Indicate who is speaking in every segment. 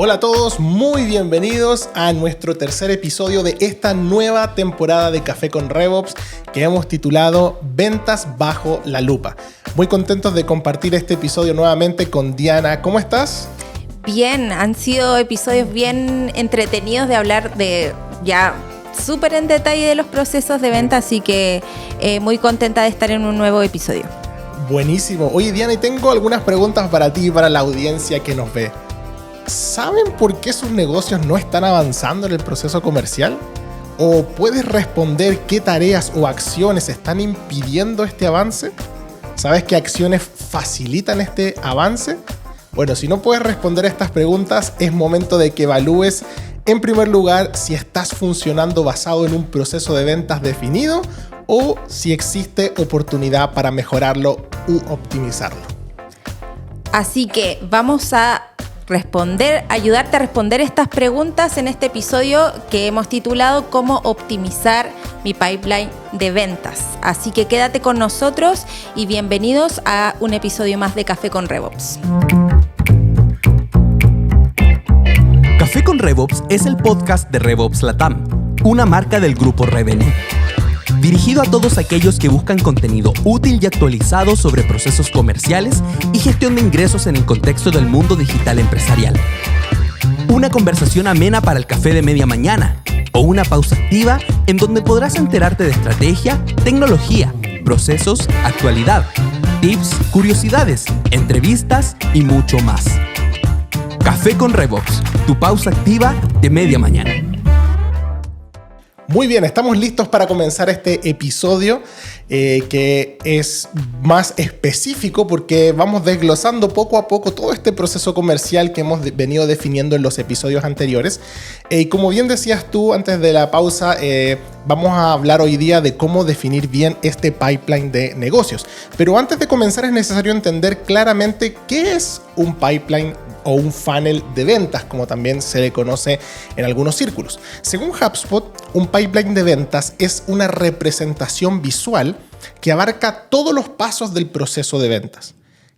Speaker 1: Hola a todos, muy bienvenidos a nuestro tercer episodio de esta nueva temporada de Café con RevOps que hemos titulado Ventas bajo la lupa. Muy contentos de compartir este episodio nuevamente con Diana. ¿Cómo estás?
Speaker 2: Bien, han sido episodios bien entretenidos de hablar de ya súper en detalle de los procesos de venta, así que muy contenta de estar en un nuevo episodio.
Speaker 1: Buenísimo. Oye Diana, y tengo algunas preguntas para ti y para la audiencia que nos ve. ¿Saben por qué sus negocios no están avanzando en el proceso comercial? ¿O puedes responder qué tareas o acciones están impidiendo este avance? ¿Sabes qué acciones facilitan este avance? Bueno, si no puedes responder estas preguntas, es momento de que evalúes, en primer lugar, si estás funcionando basado en un proceso de ventas definido o si existe oportunidad para mejorarlo u optimizarlo.
Speaker 2: Así que vamos a ayudarte a responder estas preguntas en este episodio que hemos titulado Cómo optimizar mi pipeline de ventas. Así que quédate con nosotros y bienvenidos a un episodio más de Café con RevOps.
Speaker 3: Café con RevOps es el podcast de RevOps Latam, una marca del grupo Revenue. Dirigido a todos aquellos que buscan contenido útil y actualizado sobre procesos comerciales y gestión de ingresos en el contexto del mundo digital empresarial. Una conversación amena para el café de media mañana o una pausa activa en donde podrás enterarte de estrategia, tecnología, procesos, actualidad, tips, curiosidades, entrevistas y mucho más. Café con RevOps, tu pausa activa de media mañana.
Speaker 1: Muy bien, estamos listos para comenzar este episodio que es más específico porque vamos desglosando poco a poco todo este proceso comercial que hemos venido definiendo en los episodios anteriores. Y como bien decías tú antes de la pausa, vamos a hablar hoy día de cómo definir bien este pipeline de negocios. Pero antes de comenzar es necesario entender claramente qué es un pipeline o un funnel de ventas, como también se le conoce en algunos círculos. Según HubSpot, un pipeline de ventas es una representación visual que abarca todos los pasos del proceso de ventas.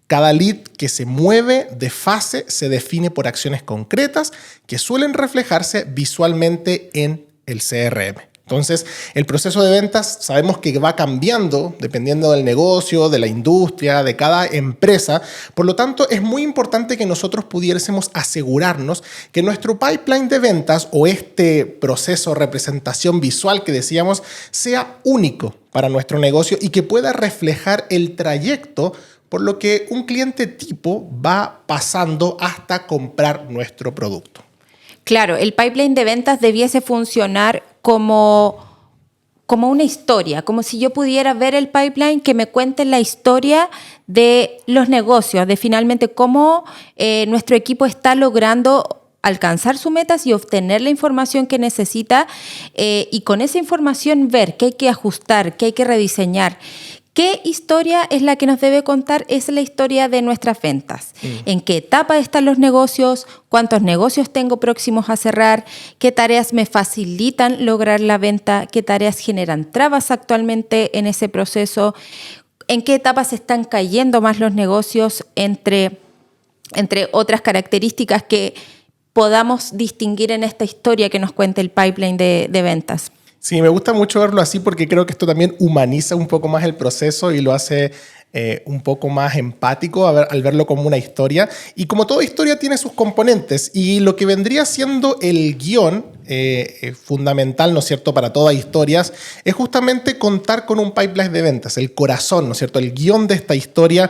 Speaker 1: Cada lead que se mueve de fase se define por acciones concretas que suelen reflejarse visualmente en el CRM. Entonces, el proceso de ventas sabemos que va cambiando dependiendo del negocio, de la industria, de cada empresa. Por lo tanto, es muy importante que nosotros pudiésemos asegurarnos que nuestro pipeline de ventas o este proceso de representación visual que decíamos sea único para nuestro negocio y que pueda reflejar el trayecto por lo que un cliente tipo va pasando hasta comprar nuestro producto.
Speaker 2: Claro, el pipeline de ventas debiese funcionar como una historia, como si yo pudiera ver el pipeline que me cuente la historia de los negocios, de finalmente cómo nuestro equipo está logrando alcanzar sus metas y obtener la información que necesita y con esa información ver qué hay que ajustar, qué hay que rediseñar. ¿Qué historia es la que nos debe contar? Es la historia de nuestras ventas. ¿En qué etapa están los negocios? ¿Cuántos negocios tengo próximos a cerrar? ¿Qué tareas me facilitan lograr la venta? ¿Qué tareas generan trabas actualmente en ese proceso? ¿En qué etapas están cayendo más los negocios? Entre otras características que podamos distinguir en esta historia que nos cuenta el pipeline de ventas.
Speaker 1: Sí, me gusta mucho verlo así porque creo que esto también humaniza un poco más el proceso y lo hace un poco más empático al verlo como una historia. Y como toda historia tiene sus componentes y lo que vendría siendo el guión fundamental, ¿no es cierto?, para todas historias, es justamente contar con un pipeline de ventas, el corazón, ¿no es cierto?, el guión de esta historia.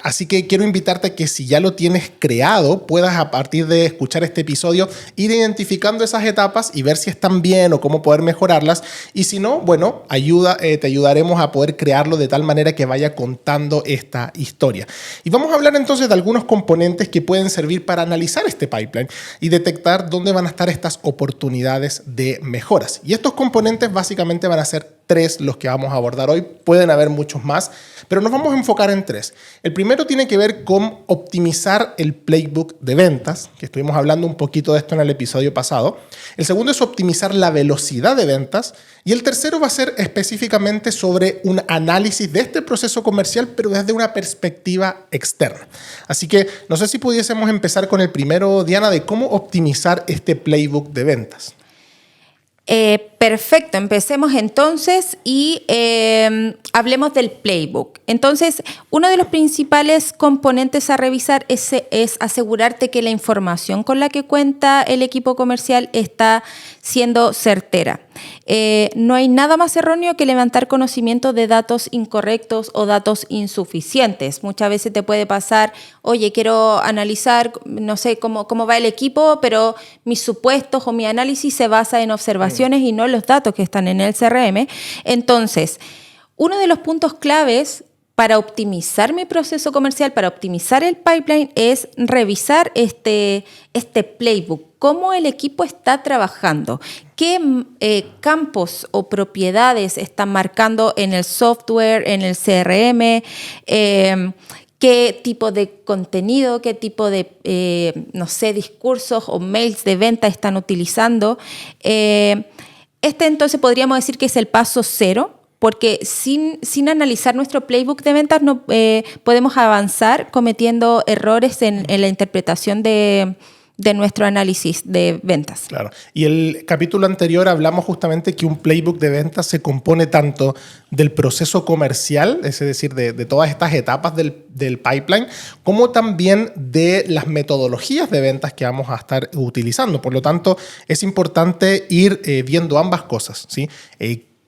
Speaker 1: Así que quiero invitarte a que si ya lo tienes creado, puedas a partir de escuchar este episodio ir identificando esas etapas y ver si están bien o cómo poder mejorarlas. Y si no, bueno, te ayudaremos a poder crearlo de tal manera que vaya contando esta historia. Y vamos a hablar entonces de algunos componentes que pueden servir para analizar este pipeline y detectar dónde van a estar estas oportunidades de mejoras. Y estos componentes básicamente van a ser 3 los que vamos a abordar hoy. Pueden haber muchos más, pero nos vamos a enfocar en 3. El primero tiene que ver con optimizar el playbook de ventas, que estuvimos hablando un poquito de esto en el episodio pasado. El segundo es optimizar la velocidad de ventas. Y el tercero va a ser específicamente sobre un análisis de este proceso comercial, pero desde una perspectiva externa. Así que no sé si pudiésemos empezar con el primero, Diana, de cómo optimizar este playbook de ventas.
Speaker 2: Perfecto, empecemos entonces y hablemos del playbook. Entonces, uno de los principales componentes a revisar es asegurarte que la información con la que cuenta el equipo comercial está siendo certera. No hay nada más erróneo que levantar conocimiento de datos incorrectos o datos insuficientes. Muchas veces te puede pasar, oye, quiero analizar, no sé cómo va el equipo, pero mis supuestos o mi análisis se basa en observaciones y no en los datos que están en el CRM. Entonces, uno de los puntos claves para optimizar mi proceso comercial, para optimizar el pipeline, es revisar este playbook, cómo el equipo está trabajando, qué campos o propiedades están marcando en el software, en el CRM, qué tipo de contenido, qué tipo de, discursos o mails de venta están utilizando. Entonces podríamos decir que es el paso 0. Porque sin analizar nuestro playbook de ventas no podemos avanzar cometiendo errores en la interpretación de nuestro análisis de ventas.
Speaker 1: Claro. Y el capítulo anterior hablamos justamente que un playbook de ventas se compone tanto del proceso comercial, es decir, de todas estas etapas del pipeline, como también de las metodologías de ventas que vamos a estar utilizando. Por lo tanto, es importante ir viendo ambas cosas, ¿sí?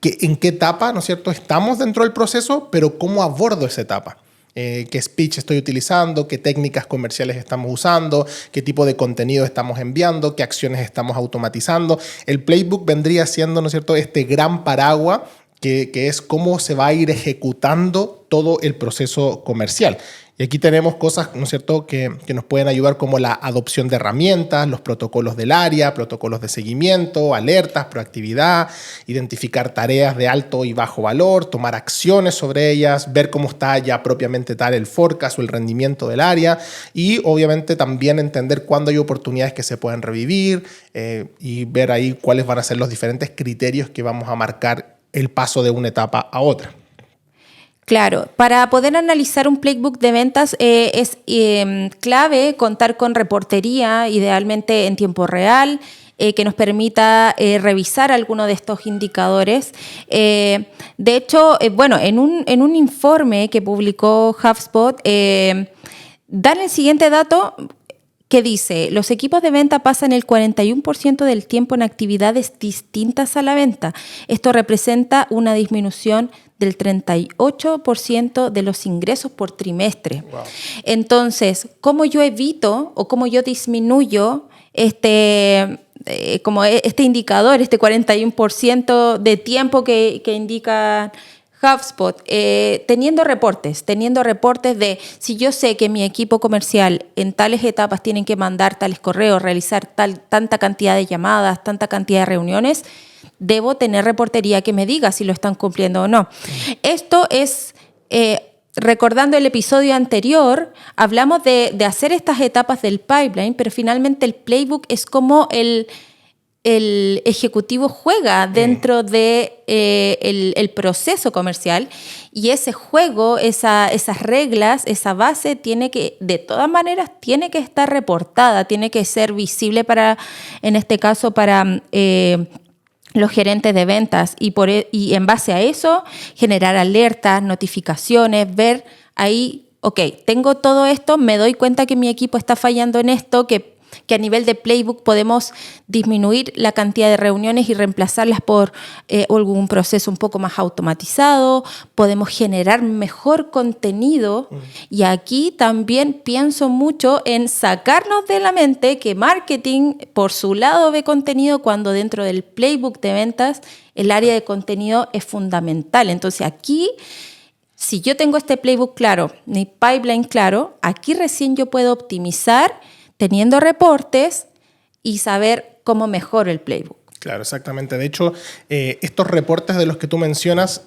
Speaker 1: En qué etapa, ¿no es cierto?, estamos dentro del proceso, pero cómo abordo esa etapa. Qué speech estoy utilizando, qué técnicas comerciales estamos usando, qué tipo de contenido estamos enviando, qué acciones estamos automatizando. El playbook vendría siendo, ¿no es cierto?, este gran paraguas que es cómo se va a ir ejecutando todo el proceso comercial. Y aquí tenemos cosas, ¿no es cierto?, que nos pueden ayudar, como la adopción de herramientas, los protocolos del área, protocolos de seguimiento, alertas, proactividad, identificar tareas de alto y bajo valor, tomar acciones sobre ellas, ver cómo está ya propiamente tal el forecast o el rendimiento del área, y obviamente también entender cuándo hay oportunidades que se pueden revivir y ver ahí cuáles van a ser los diferentes criterios que vamos a marcar el paso de una etapa a otra.
Speaker 2: Claro, para poder analizar un playbook de ventas es clave contar con reportería, idealmente en tiempo real, que nos permita revisar alguno de estos indicadores. De hecho, en un informe que publicó HubSpot, dan el siguiente dato que dice: los equipos de venta pasan el 41% del tiempo en actividades distintas a la venta. Esto representa una disminución del 38% de los ingresos por trimestre. Wow. Entonces, ¿cómo yo evito o cómo yo disminuyo este indicador, este 41% de tiempo que indica HubSpot? Teniendo reportes de, si yo sé que mi equipo comercial en tales etapas tienen que mandar tales correos, realizar tanta cantidad de llamadas, tanta cantidad de reuniones, debo tener reportería que me diga si lo están cumpliendo o no. Esto es, recordando el episodio anterior, hablamos de hacer estas etapas del pipeline, pero finalmente el playbook es como el ejecutivo juega dentro de el proceso comercial, y ese juego, esas reglas, esa base de todas maneras tiene que estar reportada, tiene que ser visible en este caso para los gerentes de ventas, y en base a eso generar alertas, notificaciones, ver ahí, ok, tengo todo esto, me doy cuenta que mi equipo está fallando en esto, que a nivel de playbook podemos disminuir la cantidad de reuniones y reemplazarlas por algún proceso un poco más automatizado, podemos generar mejor contenido. Y aquí también pienso mucho en sacarnos de la mente que marketing por su lado ve contenido, cuando dentro del playbook de ventas el área de contenido es fundamental. Entonces aquí, si yo tengo este playbook claro, mi pipeline claro, aquí recién yo puedo optimizar teniendo reportes y saber cómo mejoro el playbook.
Speaker 1: Claro, exactamente. De hecho, estos reportes de los que tú mencionas,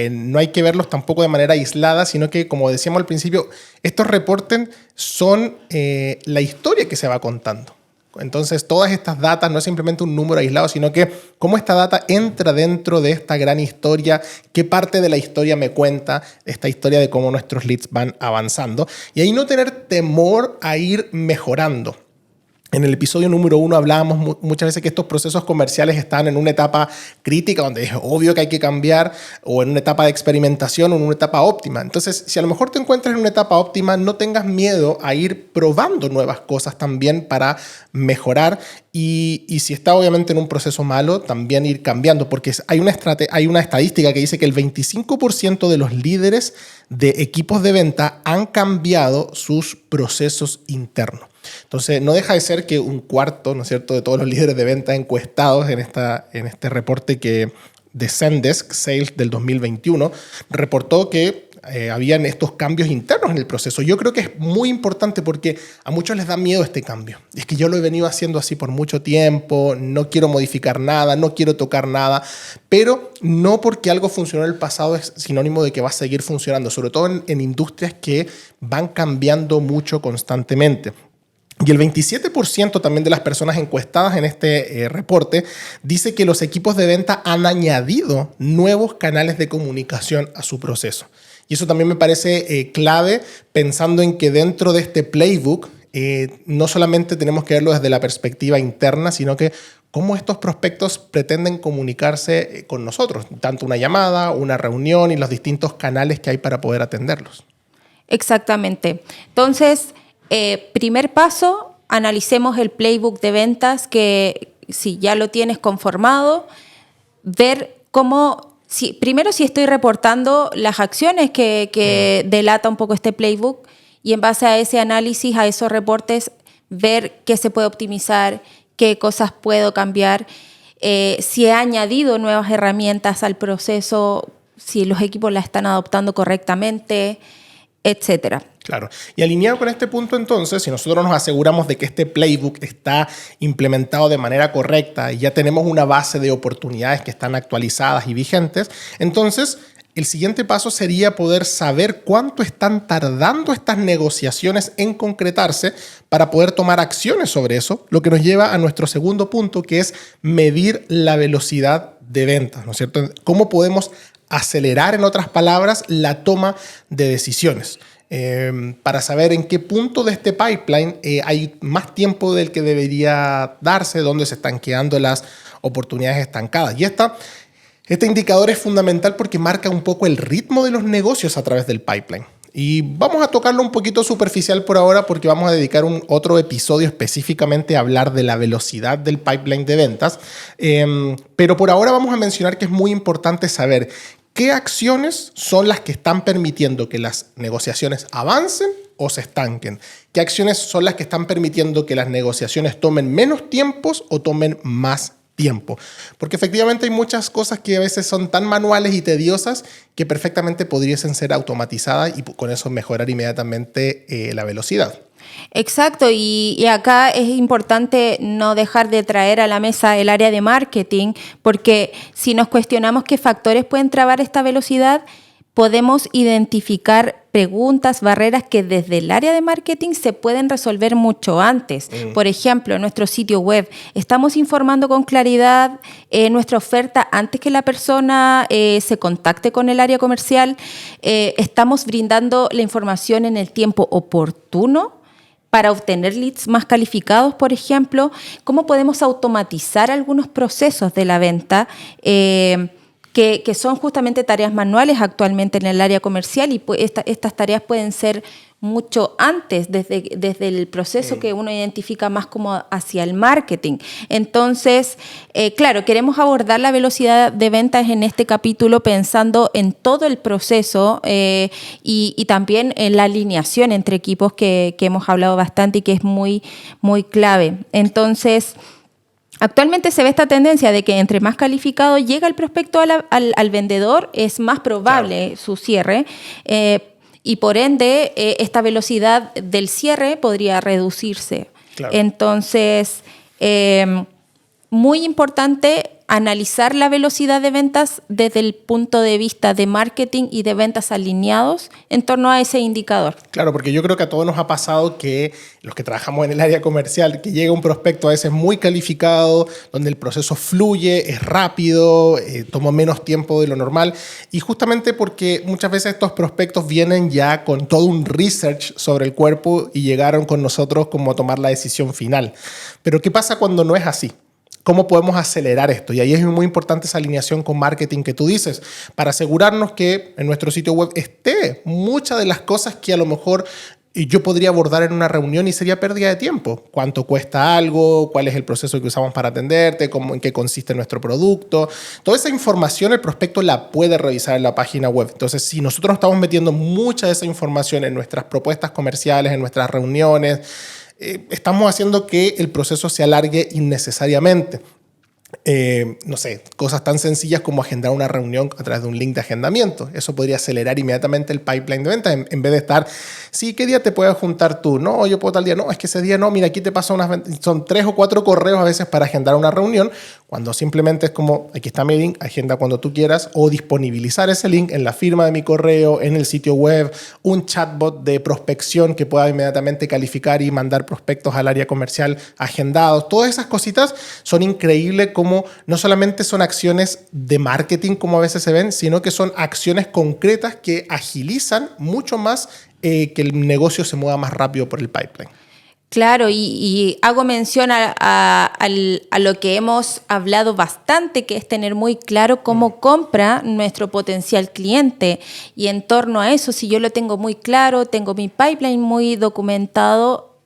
Speaker 1: no hay que verlos tampoco de manera aislada, sino que, como decíamos al principio, estos reportes son la historia que se va contando. Entonces, todas estas datas no es simplemente un número aislado, sino que cómo esta data entra dentro de esta gran historia, qué parte de la historia me cuenta esta historia de cómo nuestros leads van avanzando. Y ahí no tener temor a ir mejorando. En el episodio número 1 hablábamos muchas veces que estos procesos comerciales están en una etapa crítica donde es obvio que hay que cambiar, o en una etapa de experimentación o en una etapa óptima. Entonces, si a lo mejor te encuentras en una etapa óptima, no tengas miedo a ir probando nuevas cosas también para mejorar. Y si está obviamente en un proceso malo, también ir cambiando, porque hay una estadística que dice que el 25% de los líderes de equipos de venta han cambiado sus procesos internos. Entonces, no deja de ser que un cuarto, ¿no es cierto?, de todos los líderes de venta encuestados en este reporte de Zendesk Sales del 2021 reportó que habían estos cambios internos en el proceso. Yo creo que es muy importante porque a muchos les da miedo este cambio. Es que yo lo he venido haciendo así por mucho tiempo, no quiero modificar nada, no quiero tocar nada, pero no porque algo funcionó en el pasado es sinónimo de que va a seguir funcionando, sobre todo en industrias que van cambiando mucho constantemente. Y el 27% también de las personas encuestadas en este reporte dice que los equipos de venta han añadido nuevos canales de comunicación a su proceso. Y eso también me parece clave, pensando en que dentro de este playbook no solamente tenemos que verlo desde la perspectiva interna, sino que cómo estos prospectos pretenden comunicarse con nosotros, tanto una llamada, una reunión y los distintos canales que hay para poder atenderlos.
Speaker 2: Exactamente. Entonces, primer paso, analicemos el playbook de ventas, que si ya lo tienes conformado, ver cómo, primero si estoy reportando las acciones que delata un poco este playbook, y en base a ese análisis, a esos reportes, ver qué se puede optimizar, qué cosas puedo cambiar, si he añadido nuevas herramientas al proceso, si los equipos la están adoptando correctamente, etcétera.
Speaker 1: Claro. Y alineado con este punto, entonces, si nosotros nos aseguramos de que este playbook está implementado de manera correcta y ya tenemos una base de oportunidades que están actualizadas y vigentes, entonces el siguiente paso sería poder saber cuánto están tardando estas negociaciones en concretarse para poder tomar acciones sobre eso, lo que nos lleva a nuestro segundo punto, que es medir la velocidad de ventas, ¿no es cierto? ¿Cómo podemos acelerar, en otras palabras, la toma de decisiones? Para saber en qué punto de este pipeline hay más tiempo del que debería darse, dónde se están quedando las oportunidades estancadas. Y este indicador es fundamental porque marca un poco el ritmo de los negocios a través del pipeline. Y vamos a tocarlo un poquito superficial por ahora porque vamos a dedicar otro episodio específicamente a hablar de la velocidad del pipeline de ventas. Pero por ahora vamos a mencionar que es muy importante saber qué acciones son las que están permitiendo que las negociaciones avancen o se estanquen. ¿Qué acciones son las que están permitiendo que las negociaciones tomen menos tiempos o tomen más tiempo? Porque efectivamente hay muchas cosas que a veces son tan manuales y tediosas que perfectamente podrían ser automatizadas y con eso mejorar inmediatamente la velocidad.
Speaker 2: Exacto, y acá es importante no dejar de traer a la mesa el área de marketing, porque si nos cuestionamos qué factores pueden trabar esta velocidad, podemos identificar preguntas, barreras que desde el área de marketing se pueden resolver mucho antes. Por ejemplo, en nuestro sitio web, ¿estamos informando con claridad nuestra oferta antes que la persona se contacte con el área comercial? ¿Estamos brindando la información en el tiempo oportuno para obtener leads más calificados, por ejemplo? ¿Cómo podemos automatizar algunos procesos de la venta que son justamente tareas manuales actualmente en el área comercial? Y estas tareas pueden ser mucho antes, desde el proceso que uno identifica más como hacia el marketing. Entonces, claro, queremos abordar la velocidad de ventas en este capítulo pensando en todo el proceso y también en la alineación entre equipos que hemos hablado bastante y que es muy, muy clave. Entonces, actualmente se ve esta tendencia de que entre más calificado llega el prospecto al vendedor, es más probable su cierre. Y por ende, esta velocidad del cierre podría reducirse. Claro. Entonces, muy importante analizar la velocidad de ventas desde el punto de vista de marketing y de ventas alineados en torno a ese indicador.
Speaker 1: Claro, porque yo creo que a todos nos ha pasado que los que trabajamos en el área comercial, que llega un prospecto a veces muy calificado, donde el proceso fluye, es rápido, toma menos tiempo de lo normal, y justamente porque muchas veces estos prospectos vienen ya con todo un research sobre el cuerpo y llegaron con nosotros como a tomar la decisión final. Pero ¿qué pasa cuando no es así? ¿Cómo podemos acelerar esto? Y ahí es muy importante esa alineación con marketing que tú dices, para asegurarnos que en nuestro sitio web esté muchas de las cosas que a lo mejor yo podría abordar en una reunión y sería pérdida de tiempo. ¿Cuánto cuesta algo? ¿Cuál es el proceso que usamos para atenderte? ¿En qué consiste nuestro producto? Toda esa información el prospecto la puede revisar en la página web. Entonces, si nosotros estamos metiendo mucha de esa información en nuestras propuestas comerciales, en nuestras reuniones, estamos haciendo que el proceso se alargue innecesariamente. No sé, cosas tan sencillas como agendar una reunión a través de un link de agendamiento. Eso podría acelerar inmediatamente el pipeline de venta en vez de estar, sí, ¿qué día te puedes juntar tú? No, yo puedo tal día. No, es que ese día no. Mira, aquí te paso son 3 o 4 correos a veces para agendar una reunión, cuando simplemente es como, aquí está mi link, agenda cuando tú quieras, o disponibilizar ese link en la firma de mi correo, en el sitio web, un chatbot de prospección que pueda inmediatamente calificar y mandar prospectos al área comercial agendados. Todas esas cositas son increíbles, como no solamente son acciones de marketing como a veces se ven, sino que son acciones concretas que agilizan mucho más que el negocio se mueva más rápido por el pipeline.
Speaker 2: Claro, y hago mención a lo que hemos hablado bastante, que es tener muy claro cómo compra nuestro potencial cliente. Y en torno a eso, si yo lo tengo muy claro, tengo mi pipeline muy documentado,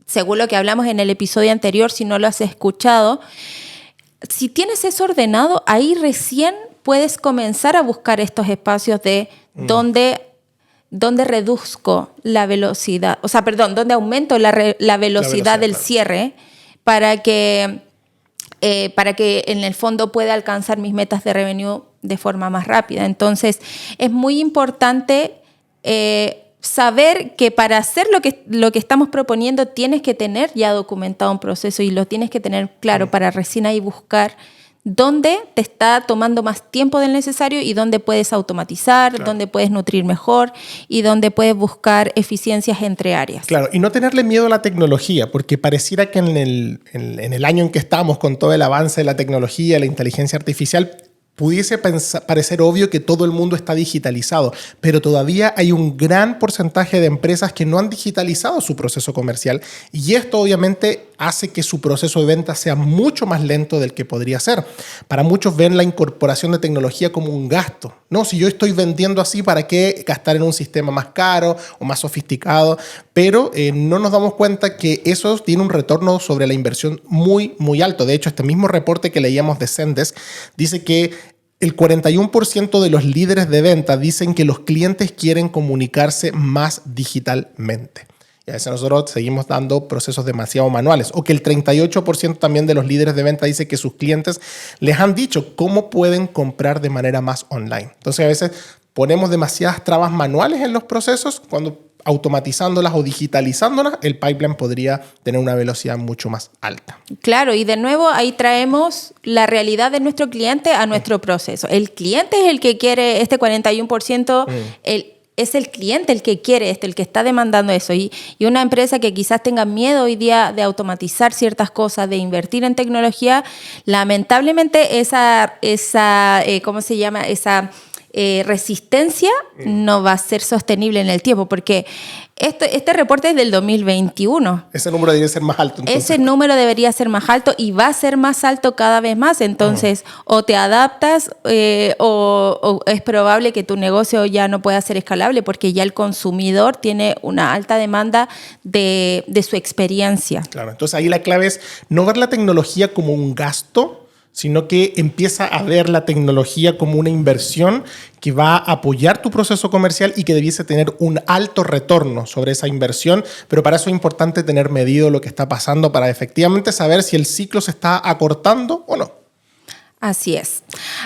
Speaker 2: según lo que hablamos en el episodio anterior, si no lo has escuchado, si tienes eso ordenado, ahí recién puedes comenzar a buscar estos espacios de donde reduzco la velocidad, donde aumento la velocidad del cierre para que en el fondo pueda alcanzar mis metas de revenue de forma más rápida. Entonces, es muy importante saber que para hacer lo que estamos proponiendo tienes que tener ya documentado un proceso y lo tienes que tener claro para recién ahí buscar dónde te está tomando más tiempo del necesario y dónde puedes automatizar, claro, dónde puedes nutrir mejor y dónde puedes buscar eficiencias entre áreas.
Speaker 1: Claro, y no tenerle miedo a la tecnología, porque pareciera que en el año en que estamos, con todo el avance de la tecnología, la inteligencia artificial, pudiese parecer obvio que todo el mundo está digitalizado, pero todavía hay un gran porcentaje de empresas que no han digitalizado su proceso comercial, y esto obviamente hace que su proceso de venta sea mucho más lento del que podría ser. Para muchos ven la incorporación de tecnología como un gasto. No, si yo estoy vendiendo así, ¿para qué gastar en un sistema más caro o más sofisticado? Pero no nos damos cuenta que eso tiene un retorno sobre la inversión muy, muy alto. De hecho, este mismo reporte que leíamos de Zendesk dice que el 41% de los líderes de venta dicen que los clientes quieren comunicarse más digitalmente. Y a veces nosotros seguimos dando procesos demasiado manuales. O que el 38% también de los líderes de venta dice que sus clientes les han dicho cómo pueden comprar de manera más online. Entonces a veces ponemos demasiadas trabas manuales en los procesos, cuando automatizándolas o digitalizándolas, el pipeline podría tener una velocidad mucho más alta.
Speaker 2: Claro, y de nuevo ahí traemos la realidad de nuestro cliente a nuestro proceso. El cliente es el que quiere este 41%, es el cliente el que quiere esto, el que está demandando eso. Y una empresa que quizás tenga miedo hoy día de automatizar ciertas cosas, de invertir en tecnología, lamentablemente esa resistencia no va a ser sostenible en el tiempo, porque este reporte es del 2021.
Speaker 1: Ese número debería ser más alto. Entonces.
Speaker 2: Ese número debería ser más alto y va a ser más alto cada vez más. Entonces, o te adaptas o es probable que tu negocio ya no pueda ser escalable, porque ya el consumidor tiene una alta demanda de su experiencia.
Speaker 1: Claro, entonces ahí la clave es no ver la tecnología como un gasto, sino que empieza a ver la tecnología como una inversión que va a apoyar tu proceso comercial y que debiese tener un alto retorno sobre esa inversión, pero para eso es importante tener medido lo que está pasando para efectivamente saber si el ciclo se está acortando o no.
Speaker 2: Así es.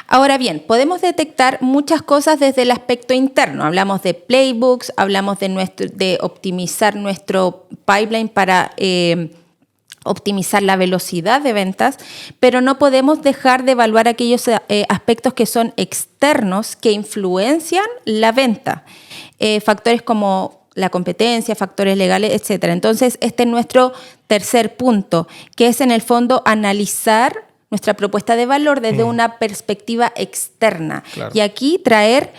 Speaker 2: Ahora bien, podemos detectar muchas cosas desde el aspecto interno. Hablamos de playbooks, hablamos de optimizar nuestro pipeline para optimizar la velocidad de ventas, pero no podemos dejar de evaluar aquellos aspectos que son externos, que influencian la venta. Factores como la competencia, factores legales, etc. Entonces, este es nuestro tercer punto, que es en el fondo analizar nuestra propuesta de valor desde una perspectiva externa.
Speaker 1: Claro.
Speaker 2: Y aquí traer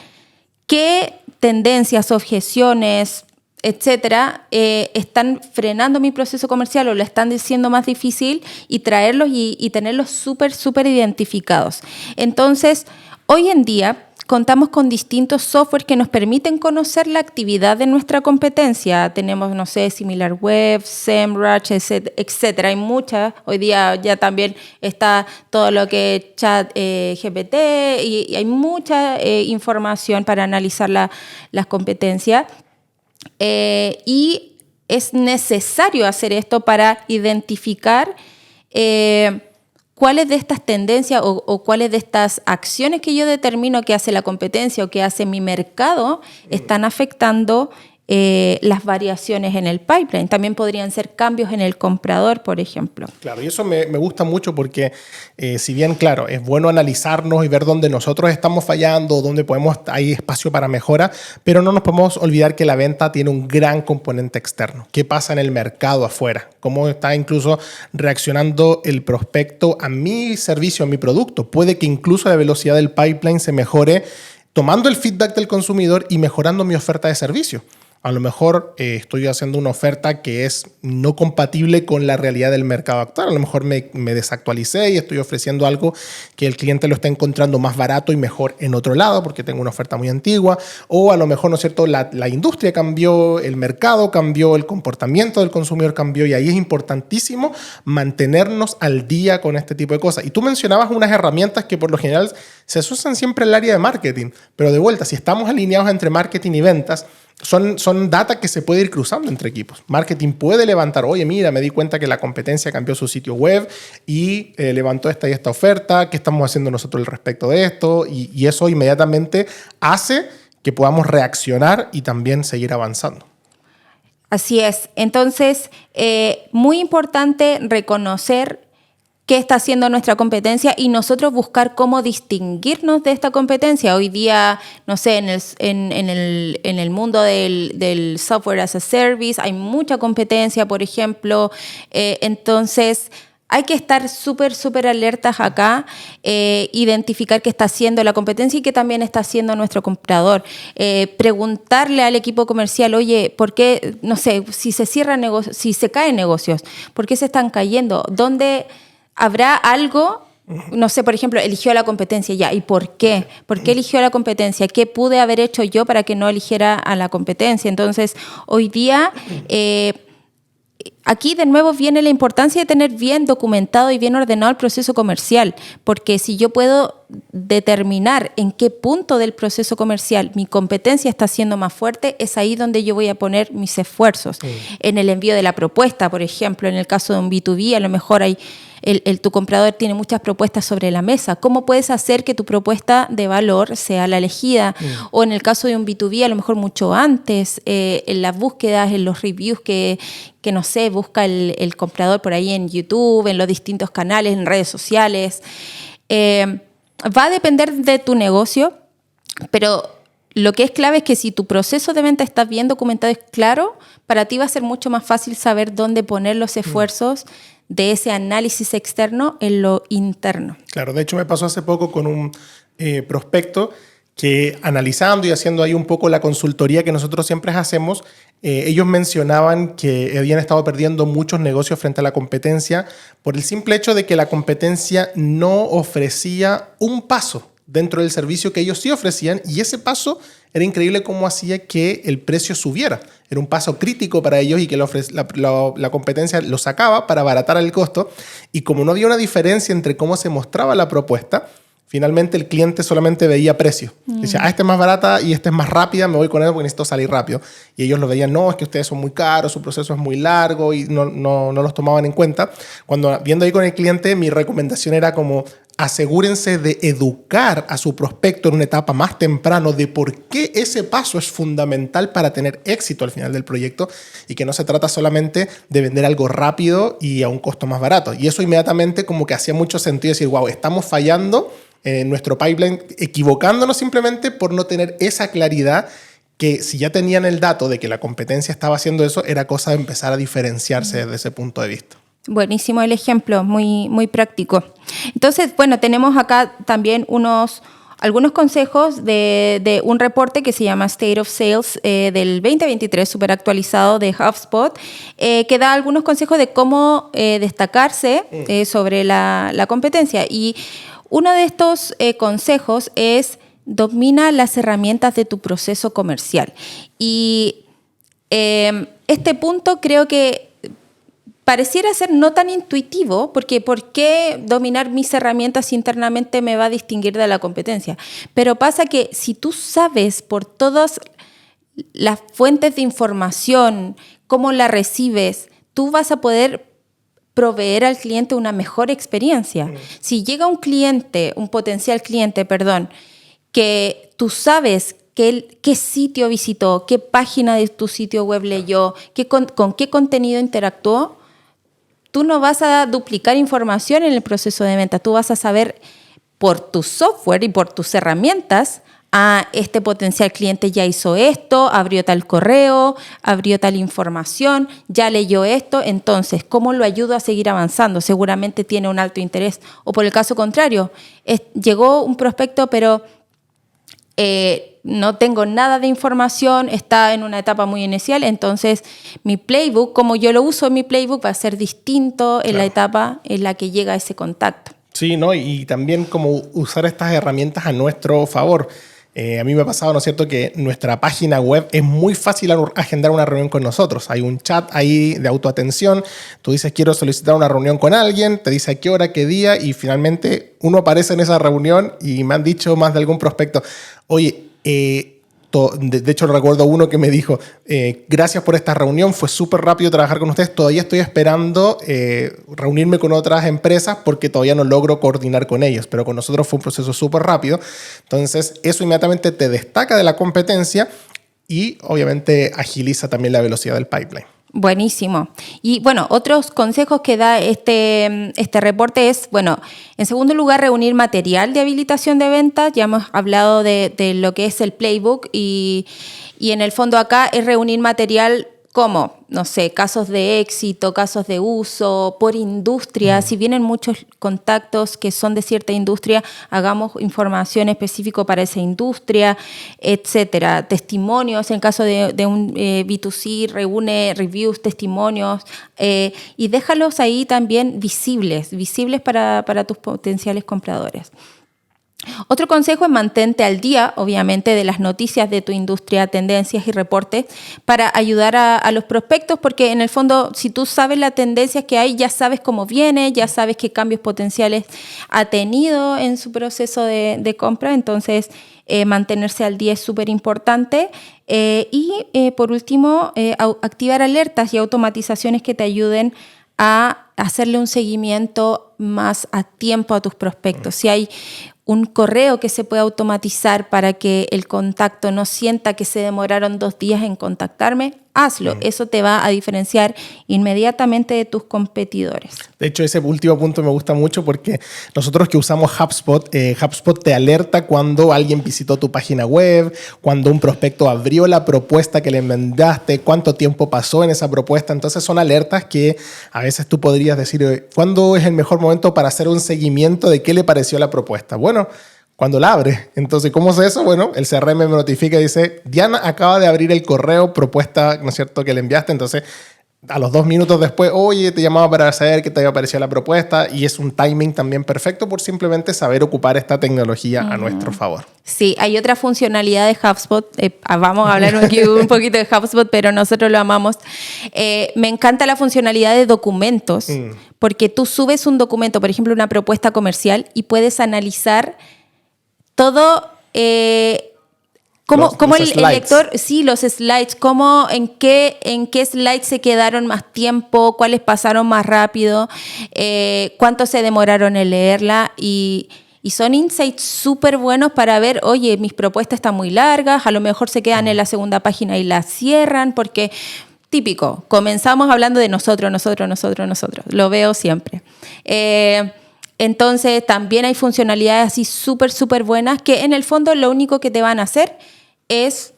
Speaker 2: qué tendencias, objeciones, etcétera, están frenando mi proceso comercial o lo están haciendo más difícil, y traerlos y tenerlos súper identificados. Entonces, hoy en día contamos con distintos software que nos permiten conocer la actividad de nuestra competencia. Tenemos, no sé, SimilarWeb, SEMrush, etcétera. Hay muchas. Hoy día ya también está todo lo que es ChatGPT y hay mucha información para analizar las competencias. Y es necesario hacer esto para identificar cuáles de estas tendencias o cuáles de estas acciones que yo determino que hace la competencia o que hace mi mercado están afectando las variaciones en el pipeline. También podrían ser cambios en el comprador, por ejemplo.
Speaker 1: Claro, y eso me gusta mucho porque si bien, claro, es bueno analizarnos y ver dónde nosotros estamos fallando, dónde hay espacio para mejora, pero no nos podemos olvidar que la venta tiene un gran componente externo. ¿Qué pasa en el mercado afuera? ¿Cómo está incluso reaccionando el prospecto a mi servicio, a mi producto? Puede que incluso la velocidad del pipeline se mejore tomando el feedback del consumidor y mejorando mi oferta de servicio. A lo mejor estoy haciendo una oferta que es no compatible con la realidad del mercado actual. A lo mejor me desactualicé y estoy ofreciendo algo que el cliente lo está encontrando más barato y mejor en otro lado porque tengo una oferta muy antigua. O a lo mejor, ¿no es cierto?, la industria cambió, el mercado cambió, el comportamiento del consumidor cambió, y ahí es importantísimo mantenernos al día con este tipo de cosas. Y tú mencionabas unas herramientas que por lo general se usan siempre en el área de marketing, pero de vuelta, si estamos alineados entre marketing y ventas, son data que se puede ir cruzando entre equipos. Marketing puede levantar, oye, mira, me di cuenta que la competencia cambió su sitio web y levantó esta y esta oferta, ¿qué estamos haciendo nosotros al respecto de esto? Y eso inmediatamente hace que podamos reaccionar y también seguir avanzando.
Speaker 2: Así es. Entonces, muy importante reconocer qué está haciendo nuestra competencia y nosotros buscar cómo distinguirnos de esta competencia. Hoy día, no sé, en el mundo del software as a service hay mucha competencia, por ejemplo. Entonces, hay que estar súper alertas acá, identificar qué está haciendo la competencia y qué también está haciendo nuestro comprador. Preguntarle al equipo comercial, oye, ¿por qué, no sé, si se cierran negocios, si se caen negocios, ¿por qué se están cayendo? ¿Dónde habrá algo? No sé, por ejemplo, eligió la competencia ya. ¿Y por qué? ¿Por qué eligió la competencia? ¿Qué pude haber hecho yo para que no eligiera a la competencia? Entonces, hoy día, aquí de nuevo viene la importancia de tener bien documentado y bien ordenado el proceso comercial, porque si yo puedo determinar en qué punto del proceso comercial mi competencia está siendo más fuerte, es ahí donde yo voy a poner mis esfuerzos. En el envío de la propuesta, por ejemplo, en el caso de un B2B, a lo mejor tu comprador tiene muchas propuestas sobre la mesa. ¿Cómo puedes hacer que tu propuesta de valor sea la elegida? O en el caso de un B2B, a lo mejor mucho antes, en las búsquedas, en los reviews que no sé, busca el comprador por ahí en YouTube, en los distintos canales, en redes sociales. Va a depender de tu negocio, pero lo que es clave es que si tu proceso de venta está bien documentado y claro, para ti va a ser mucho más fácil saber dónde poner los esfuerzos de ese análisis externo en lo interno.
Speaker 1: Claro, de hecho me pasó hace poco con un prospecto que, analizando y haciendo ahí un poco la consultoría que nosotros siempre hacemos, ellos mencionaban que habían estado perdiendo muchos negocios frente a la competencia por el simple hecho de que la competencia no ofrecía un paso dentro del servicio que ellos sí ofrecían, y ese paso era increíble cómo hacía que el precio subiera. Era un paso crítico para ellos y que la competencia lo sacaba para abaratar el costo, y como no había una diferencia entre cómo se mostraba la propuesta, finalmente el cliente solamente veía precio. Decía, esta es más barata y esta es más rápida, me voy con él porque necesito salir rápido. Y ellos lo veían, no, es que ustedes son muy caros, su proceso es muy largo, y no los tomaban en cuenta. Cuando viendo ahí con el cliente, mi recomendación era como, asegúrense de educar a su prospecto en una etapa más temprana de por qué ese paso es fundamental para tener éxito al final del proyecto y que no se trata solamente de vender algo rápido y a un costo más barato. Y eso inmediatamente como que hacía mucho sentido decir, wow, estamos fallando en nuestro pipeline, equivocándonos simplemente por no tener esa claridad que si ya tenían el dato de que la competencia estaba haciendo eso, era cosa de empezar a diferenciarse desde ese punto de vista.
Speaker 2: Buenísimo el ejemplo, muy, muy práctico. Entonces, bueno, tenemos acá también algunos consejos de un reporte que se llama State of Sales del 2023, súper actualizado de HubSpot, que da algunos consejos de cómo destacarse sobre la competencia. Y uno de estos consejos es: domina las herramientas de tu proceso comercial. Y este punto creo que pareciera ser no tan intuitivo, porque ¿por qué dominar mis herramientas internamente me va a distinguir de la competencia? Pero pasa que si tú sabes por todas las fuentes de información, cómo la recibes, tú vas a poder proveer al cliente una mejor experiencia. Si llega un potencial cliente, que tú sabes qué sitio visitó, qué página de tu sitio web leyó, con qué contenido interactuó, tú no vas a duplicar información en el proceso de venta. Tú vas a saber por tu software y por tus herramientas, este potencial cliente ya hizo esto, abrió tal correo, abrió tal información, ya leyó esto. Entonces, ¿cómo lo ayudo a seguir avanzando? Seguramente tiene un alto interés. O por el caso contrario, llegó un prospecto, pero no tengo nada de información, está en una etapa muy inicial, entonces mi playbook, como yo lo uso en mi playbook, va a ser distinto en la etapa en la que llega ese contacto.
Speaker 1: Sí, ¿no? Y también como usar estas herramientas a nuestro favor. A mí me ha pasado, ¿no es cierto?, que nuestra página web es muy fácil agendar una reunión con nosotros. Hay un chat ahí de autoatención. Tú dices, quiero solicitar una reunión con alguien, te dice a qué hora, qué día, y finalmente uno aparece en esa reunión y me han dicho más de algún prospecto, oye, de hecho recuerdo uno que me dijo, gracias por esta reunión, fue súper rápido trabajar con ustedes, todavía estoy esperando reunirme con otras empresas porque todavía no logro coordinar con ellos, pero con nosotros fue un proceso súper rápido. Entonces eso inmediatamente te destaca de la competencia y obviamente agiliza también la velocidad del pipeline.
Speaker 2: Buenísimo. Y bueno, otros consejos que da este reporte es, bueno, en segundo lugar, reunir material de habilitación de ventas. Ya hemos hablado de lo que es el playbook y en el fondo acá es reunir material como, no sé, casos de éxito, casos de uso, por industria. Si vienen muchos contactos que son de cierta industria, hagamos información específica para esa industria, etcétera. Testimonios, en caso de un B2C, reúne reviews, testimonios y déjalos ahí también visibles para tus potenciales compradores. Otro consejo es mantente al día, obviamente, de las noticias de tu industria, tendencias y reportes para ayudar a los prospectos, porque en el fondo, si tú sabes las tendencias que hay, ya sabes cómo viene, ya sabes qué cambios potenciales ha tenido en su proceso de compra. Entonces, mantenerse al día es súper importante. Por último, activar alertas y automatizaciones que te ayuden a hacerle un seguimiento más a tiempo a tus prospectos. Si hay un correo que se puede automatizar para que el contacto no sienta que se demoraron 2 días en contactarme, hazlo. Eso te va a diferenciar inmediatamente de tus competidores.
Speaker 1: De hecho, ese último punto me gusta mucho porque nosotros que usamos HubSpot, HubSpot te alerta cuando alguien visitó tu página web, cuando un prospecto abrió la propuesta que le enviaste, cuánto tiempo pasó en esa propuesta. Entonces son alertas que a veces tú podrías decir, ¿cuándo es el mejor momento para hacer un seguimiento de qué le pareció la propuesta? Bueno, cuando la abre. Entonces, ¿cómo es eso? Bueno, el CRM me notifica y dice, Diana acaba de abrir el correo propuesta, ¿no es cierto?, que le enviaste. Entonces, a los 2 minutos después, oye, te llamaba para saber qué te había parecido la propuesta, y es un timing también perfecto por simplemente saber ocupar esta tecnología a nuestro favor.
Speaker 2: Sí, hay otra funcionalidad de HubSpot. Vamos a hablar aquí un poquito de HubSpot, pero nosotros lo amamos. Me encanta la funcionalidad de documentos, porque tú subes un documento, por ejemplo, una propuesta comercial, y puedes analizar todo ¿Cómo
Speaker 1: los
Speaker 2: el
Speaker 1: slides.
Speaker 2: lector, sí, los slides, en qué slides se quedaron más tiempo, cuáles pasaron más rápido, cuánto se demoraron en leerla y son insights súper buenos para ver, oye, mis propuestas están muy largas, a lo mejor se quedan en la segunda página y la cierran, porque típico, comenzamos hablando de nosotros, lo veo siempre. Entonces también hay funcionalidades así súper, súper buenas que en el fondo lo único que te van a hacer es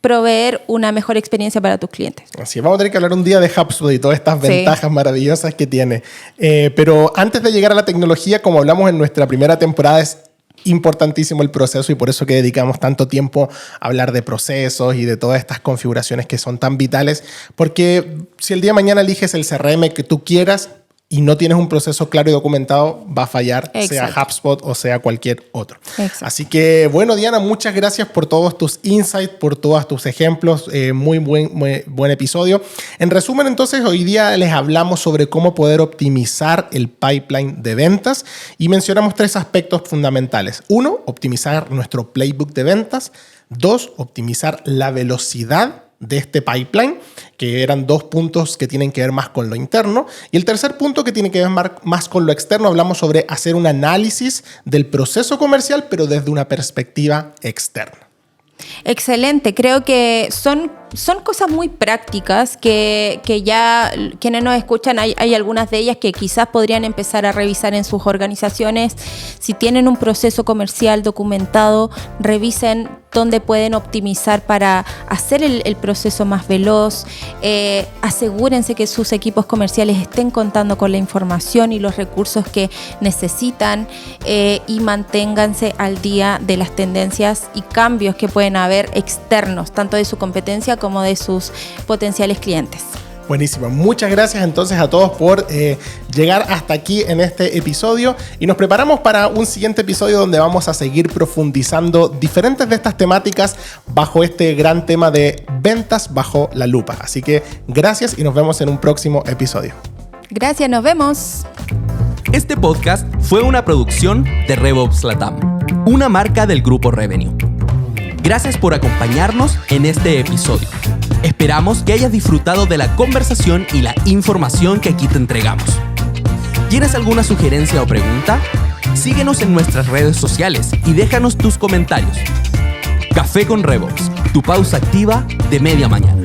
Speaker 2: proveer una mejor experiencia para tus clientes.
Speaker 1: Así es, vamos a tener que hablar un día de HubSpot y todas estas ventajas maravillosas que tiene. Pero antes de llegar a la tecnología, como hablamos en nuestra primera temporada, es importantísimo el proceso y por eso que dedicamos tanto tiempo a hablar de procesos y de todas estas configuraciones que son tan vitales, porque si el día de mañana eliges el CRM que tú quieras y no tienes un proceso claro y documentado, va a fallar, sea HubSpot o sea cualquier otro. Exacto. Así que, bueno, Diana, muchas gracias por todos tus insights, por todos tus ejemplos. Muy buen episodio. En resumen, entonces, hoy día les hablamos sobre cómo poder optimizar el pipeline de ventas y mencionamos 3 aspectos fundamentales. 1, optimizar nuestro playbook de ventas. 2, optimizar la velocidad de este pipeline, que eran 2 puntos que tienen que ver más con lo interno. Y el tercer punto que tiene que ver más con lo externo, hablamos sobre hacer un análisis del proceso comercial, pero desde una perspectiva externa.
Speaker 2: Excelente, creo que son cosas muy prácticas que ya quienes nos escuchan, hay algunas de ellas que quizás podrían empezar a revisar en sus organizaciones. Si tienen un proceso comercial documentado, revisen dónde pueden optimizar para hacer el proceso más veloz. Asegúrense que sus equipos comerciales estén contando con la información y los recursos que necesitan y manténganse al día de las tendencias y cambios que pueden haber externos, tanto de su competencia como de sus potenciales clientes.
Speaker 1: Buenísimo. Muchas gracias entonces a todos por llegar hasta aquí en este episodio y nos preparamos para un siguiente episodio donde vamos a seguir profundizando diferentes de estas temáticas bajo este gran tema de ventas bajo la lupa. Así que gracias y nos vemos en un próximo episodio.
Speaker 2: Gracias, nos vemos.
Speaker 3: Este podcast fue una producción de RevOps Latam, una marca del Grupo Revenue. Gracias por acompañarnos en este episodio. Esperamos que hayas disfrutado de la conversación y la información que aquí te entregamos. ¿Tienes alguna sugerencia o pregunta? Síguenos en nuestras redes sociales y déjanos tus comentarios. Café con RevOps, tu pausa activa de media mañana.